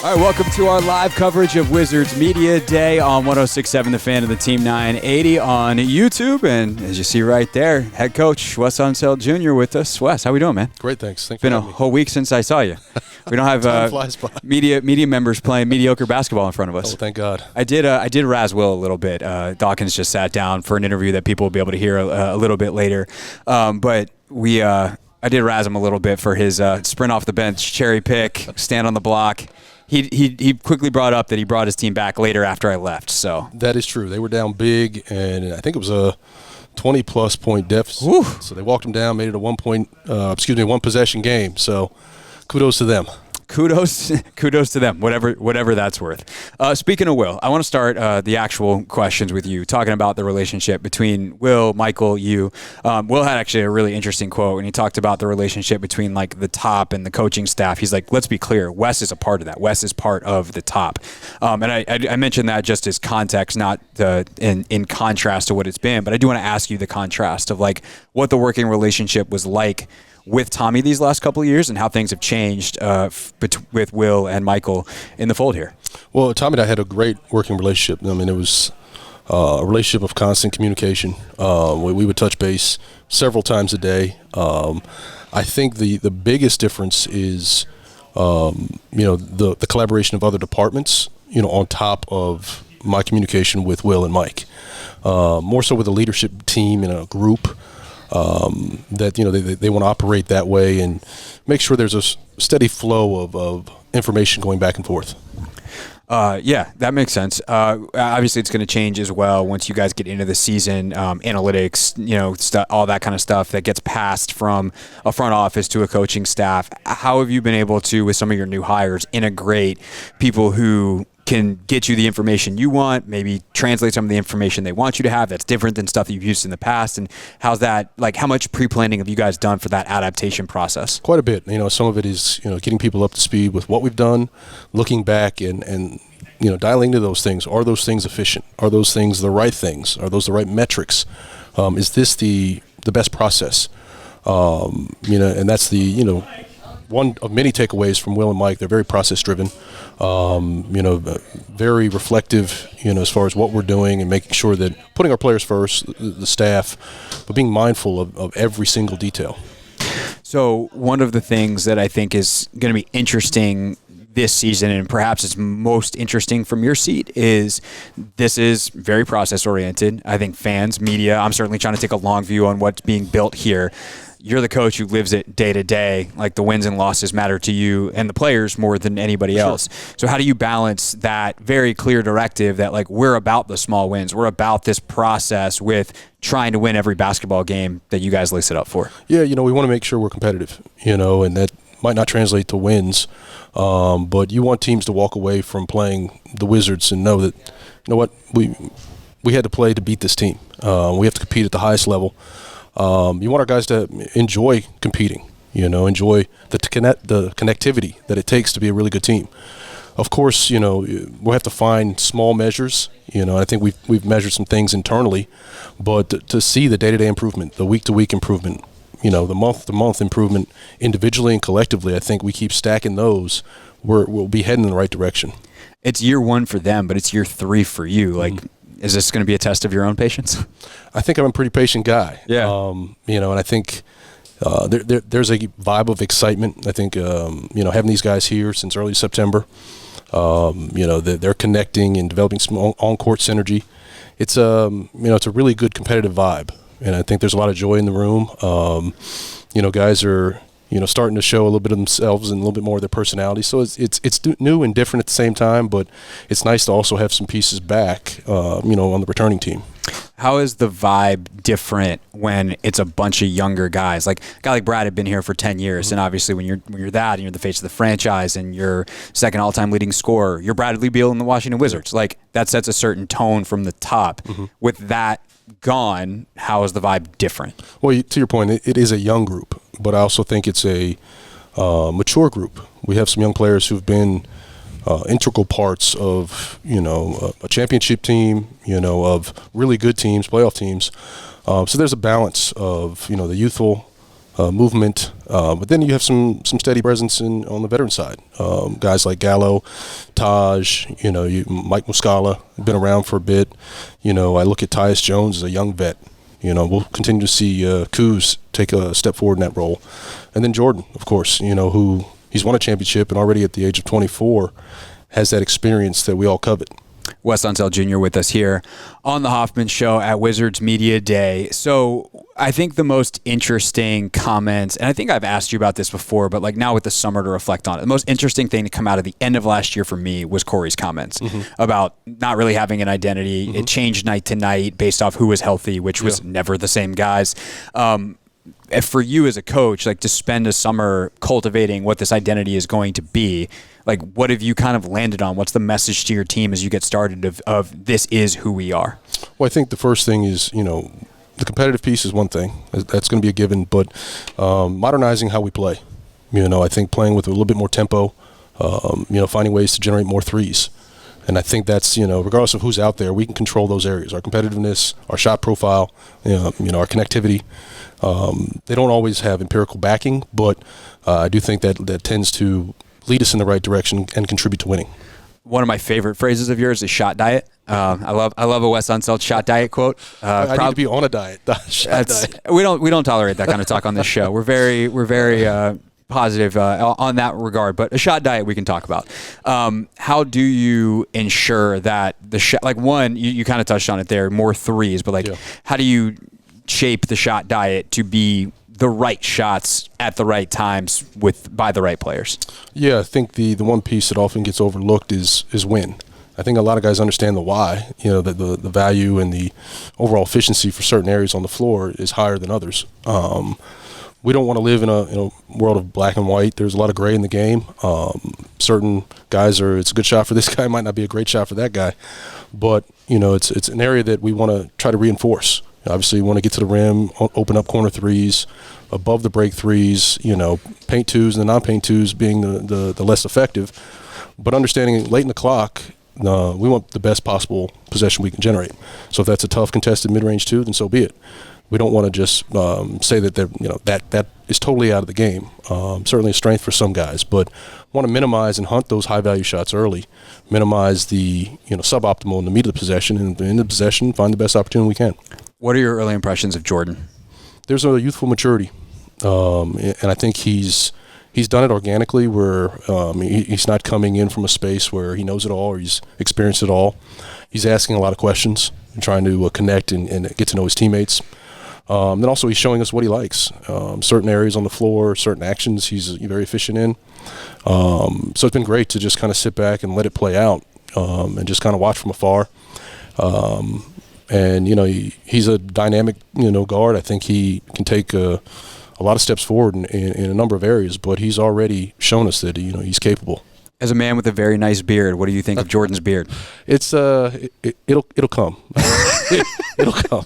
All right, welcome to our live coverage of Wizards Media Day on 106.7 The Fan and the Team 980 on YouTube. And as you see right there, head coach Wes Unseld Jr. with us. Wes, how we doing, man? Great, thanks. Thanks been for a having me. whole week since I saw you. We don't have media members playing mediocre basketball in front of us. Oh, thank God. I did razz Will a little bit. Dawkins just sat down for an interview that people will be able to hear a little bit later. But I did razz him a little bit for his sprint off the bench, cherry pick, stand on the block. He quickly brought up that he brought his team back later after I left. So that is true. They were down big, and I think it was a 20-plus point deficit. Woo. So they walked them down, made it a one possession game. So kudos to them. Kudos to them, whatever that's worth. Speaking of Will, I want to start the actual questions with you, talking about the relationship between Will, Michael, you. Will had actually a really interesting quote, and he talked about the relationship between like the top and the coaching staff. He's like, let's be clear, Wes is a part of that. Wes is part of the top. And I mentioned that just as context, not in contrast to what it's been, but I do want to ask you the contrast of like what the working relationship was like with Tommy these last couple of years and how things have changed with Will and Michael in the fold here. Well, Tommy and I had a great working relationship. I mean, it was a relationship of constant communication. We would touch base several times a day. I think the biggest difference is, the collaboration of other departments, on top of my communication with Will and Mike. More so with a leadership team in a group. That they want to operate that way and make sure there's a steady flow of information going back and forth. Yeah, that makes sense. Obviously, it's going to change as well once you guys get into the season. Analytics, all that kind of stuff that gets passed from a front office to a coaching staff. How have you been able to, with some of your new hires, integrate people who can get you the information you want, maybe translate some of the information they want you to have that's different than stuff that you've used in the past? And how's that, like, how much pre-planning have you guys done for that adaptation process? Quite a bit. Some of it is, getting people up to speed with what we've done, looking back and dialing into those things. Are those things efficient? Are those things the right things? Are those the right metrics? Is this the best process? And that's the, one of many takeaways from Will and Mike. They're very process-driven, very reflective, as far as what we're doing and making sure that putting our players first, the staff, but being mindful of every single detail. So one of the things that I think is going to be interesting this season, and perhaps it's most interesting from your seat, is this is very process-oriented. I think fans, media, I'm certainly trying to take a long view on what's being built here. You're the coach who lives it day to day. Like, the wins and losses matter to you and the players more than anybody else. So how do you balance that very clear directive that, like, we're about the small wins, we're about this process, with trying to win every basketball game that you guys lace it up for? Yeah, we want to make sure we're competitive, and that might not translate to wins, but you want teams to walk away from playing the Wizards and know that, we had to play to beat this team. We have to compete at the highest level. You want our guys to enjoy competing, enjoy the connectivity that it takes to be a really good team. Of course, we'll have to find small measures. I think we've measured some things internally, but to see the day-to-day improvement, the week-to-week improvement, the month-to-month improvement individually and collectively, I think we keep stacking those, we'll be heading in the right direction. It's year one for them, but it's year 3 for you. Like, is this going to be a test of your own patience? I think I'm a pretty patient guy. Yeah. And I think there's a vibe of excitement. I think, having these guys here since early September, they're connecting and developing some on-court synergy. It's it's a really good competitive vibe. And I think there's a lot of joy in the room. Guys are, starting to show a little bit of themselves and a little bit more of their personality. So it's new and different at the same time, but it's nice to also have some pieces back, on the returning team. How is the vibe different when it's a bunch of younger guys? Like, a guy like Brad had been here for 10 years, and obviously when you're that, and you're the face of the franchise, and you're second all-time leading scorer, you're Bradley Beal in the Washington Wizards. Like, that sets a certain tone from the top. With that gone, how is the vibe different? Well, to your point, it is a young group, but I also think it's a mature group. We have some young players who've been integral parts of, a championship team, of really good teams, playoff teams. So there's a balance of, the youthful, movement. But then you have some steady presence on the veteran side. Guys like Gallo, Taj, Mike Muscala, been around for a bit. I look at Tyus Jones as a young vet. We'll continue to see Kuz take a step forward in that role. And then Jordan, of course, who he's won a championship and already at the age of 24 has that experience that we all covet. Wes Unseld Jr. with us here on the Hoffman Show at Wizards Media Day. So I think the most interesting comments, and I think I've asked you about this before, but like now with the summer to reflect on it, the most interesting thing to come out of the end of last year for me was Corey's comments about not really having an identity. It changed night to night based off who was healthy, which was never the same guys. For you as a coach, like to spend a summer cultivating what this identity is going to be, like what have you kind of landed on? What's the message to your team as you get started of this is who we are? Well, I think the first thing is, the competitive piece is one thing. That's going to be a given, but modernizing how we play. I think playing with a little bit more tempo, finding ways to generate more threes. And I think that's, regardless of who's out there, we can control those areas. Our competitiveness, our shot profile, our connectivity. They don't always have empirical backing, but I do think that tends to lead us in the right direction and contribute to winning. One of my favorite phrases of yours is shot diet. I love a Wes Unseld shot diet quote. I need to be on a diet. Diet. We don't tolerate that kind of talk on this show. We're very positive on that regard, but a shot diet we can talk about. How do you ensure that the shot, like one, you kind of touched on it there, more threes, but how do you shape the shot diet to be the right shots at the right times by the right players? Yeah, I think the one piece that often gets overlooked is when. I think a lot of guys understand the why, the value and the overall efficiency for certain areas on the floor is higher than others. We don't want to live in a world of black and white. There's a lot of gray in the game. Certain guys it's a good shot for this guy, might not be a great shot for that guy. But, it's an area that we want to try to reinforce. Obviously, we want to get to the rim, open up corner threes, above the break threes, paint twos and the non-paint twos being the less effective. But understanding late in the clock, we want the best possible possession we can generate. So if that's a tough contested mid-range two, then so be it. We don't want to just say that that is totally out of the game. Certainly a strength for some guys, but want to minimize and hunt those high-value shots early, minimize the suboptimal in the meat of the possession, and in the possession, find the best opportunity we can. What are your early impressions of Jordan? There's a youthful maturity, and I think he's done it organically where he's not coming in from a space where he knows it all or he's experienced it all. He's asking a lot of questions and trying to connect and get to know his teammates. Then also he's showing us what he likes. Certain areas on the floor, certain actions he's very efficient in. So it's been great to just kind of sit back and let it play out and just kind of watch from afar. And, he's a dynamic, guard. I think he can take a lot of steps forward in a number of areas, but he's already shown us that, he's capable. As a man with a very nice beard, what do you think of Jordan's beard? It's it'll come. It'll come.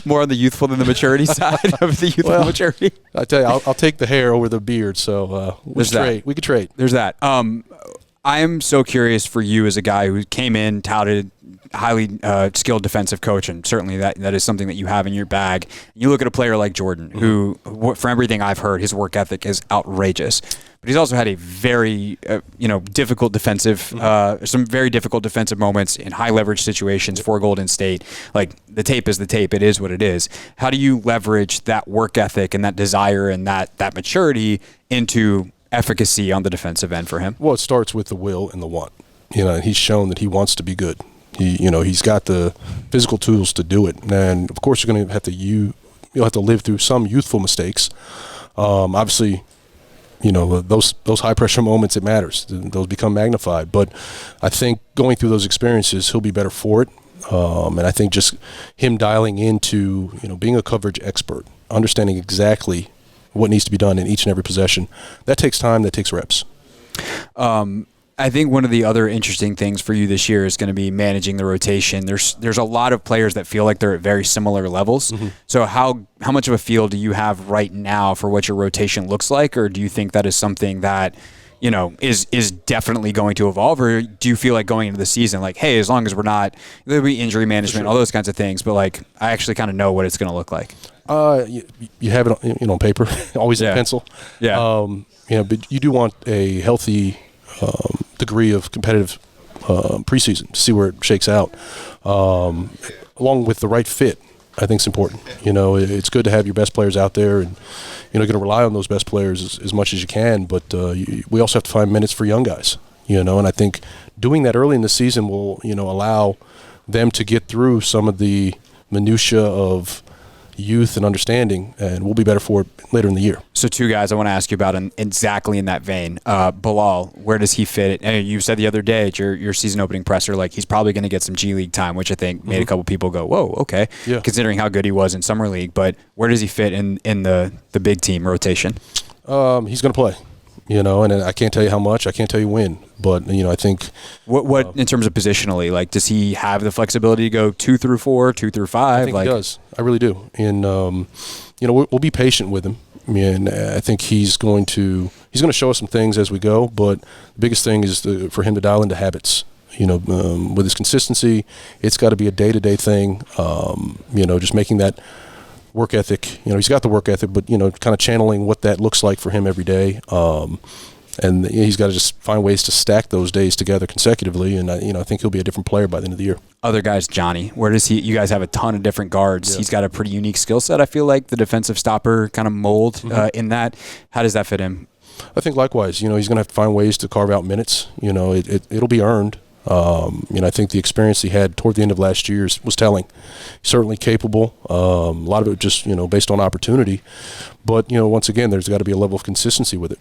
More on the youthful than the maturity side of the youthful maturity. I tell you, I'll take the hair over the beard. So we could trade. There's that. I am so curious for you as a guy who came in, touted, highly skilled defensive coach, and certainly that is something that you have in your bag. You look at a player like Jordan, who, for everything I've heard, his work ethic is outrageous. But he's also had a very, difficult defensive, some very difficult defensive moments in high leverage situations for Golden State. Like the tape is the tape; it is what it is. How do you leverage that work ethic and that desire and that maturity into efficacy on the defensive end for him? Well, it starts with the will and the want. He's shown that he wants to be good. He's got the physical tools to do it, and of course you're going to have to you'll have to live through some youthful mistakes. Obviously, those high pressure moments, it matters. Those become magnified. But I think going through those experiences, he'll be better for it. And I think just him dialing into being a coverage expert, understanding exactly what needs to be done in each and every possession, that takes time. That takes reps. I think one of the other interesting things for you this year is going to be managing the rotation. There's a lot of players that feel like they're at very similar levels. So how much of a feel do you have right now for what your rotation looks like, or do you think that is something that is definitely going to evolve, or do you feel like going into the season like, hey, as long as we're not, there'll be injury management, all those kinds of things, but like I actually kind of know what it's going to look like? You have it, on paper, always in pencil. Yeah. But you do want a healthy degree of competitive preseason to see where it shakes out, along with the right fit. I think it's important. It's good to have your best players out there, and going to rely on those best players as much as you can. But we also have to find minutes for young guys. And I think doing that early in the season will allow them to get through some of the minutia of youth and understanding, and we'll be better for it later in the year. So 2 guys I want to ask you about exactly in that vein. Bilal, where does he fit? And you said the other day at your season opening presser, like he's probably going to get some G League time, which I think made a couple people go, whoa, okay, considering how good he was in Summer League. But where does he fit in the big team rotation? He's going to play. And I can't tell you how much, I can't tell you when, but I think what in terms of positionally, like does he have the flexibility to go 2 through 4, 2 through 5? I think he does. I really do. And we'll be patient with him. I think he's going to show us some things as we go, but the biggest thing is for him to dial into habits. With his consistency, it's got to be a day-to-day thing. Just making that work ethic. He's got the work ethic, but kind of channeling what that looks like for him every day. And he's got to just find ways to stack those days together consecutively. And I think he'll be a different player by the end of the year. Other guys, Johnny, where does he? You guys have a ton of different guards. Yeah. He's got a pretty unique skill set. I feel like the defensive stopper kind of mold in that. How does that fit in? I think likewise. He's going to have to find ways to carve out minutes. It'll be earned. I think the experience he had toward the end of last year was telling. He's certainly capable. A lot of it just, based on opportunity. But, once again, there's got to be a level of consistency with it.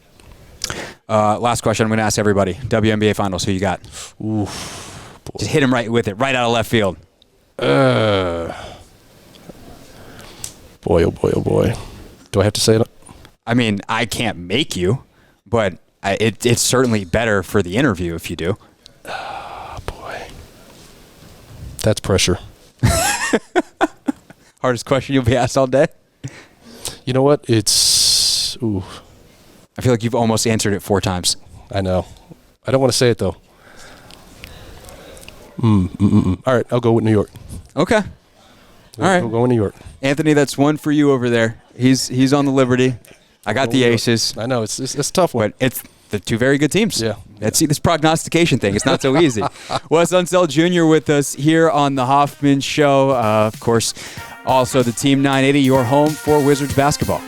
Last question I'm going to ask everybody. WNBA Finals, who you got? Ooh, just hit him right with it, right out of left field. Boy, oh boy, oh boy. Do I have to say it? I mean, I can't make you, but it's certainly better for the interview if you do. That's pressure. Hardest question you'll be asked all day? You know what? It's... Ooh. I feel like you've almost answered it 4 times. I know. I don't want to say it, though. All right, I'll go with New York. Okay. All right. We'll go with New York. Anthony, that's one for you over there. He's on the Liberty. I got the Aces. I know. It's a tough one. But it's the 2 very good teams. Yeah. See, this prognostication thing, it's not so easy. Wes Unseld Jr. with us here on the Hoffman Show. Of course, also the Team 980, your home for Wizards basketball.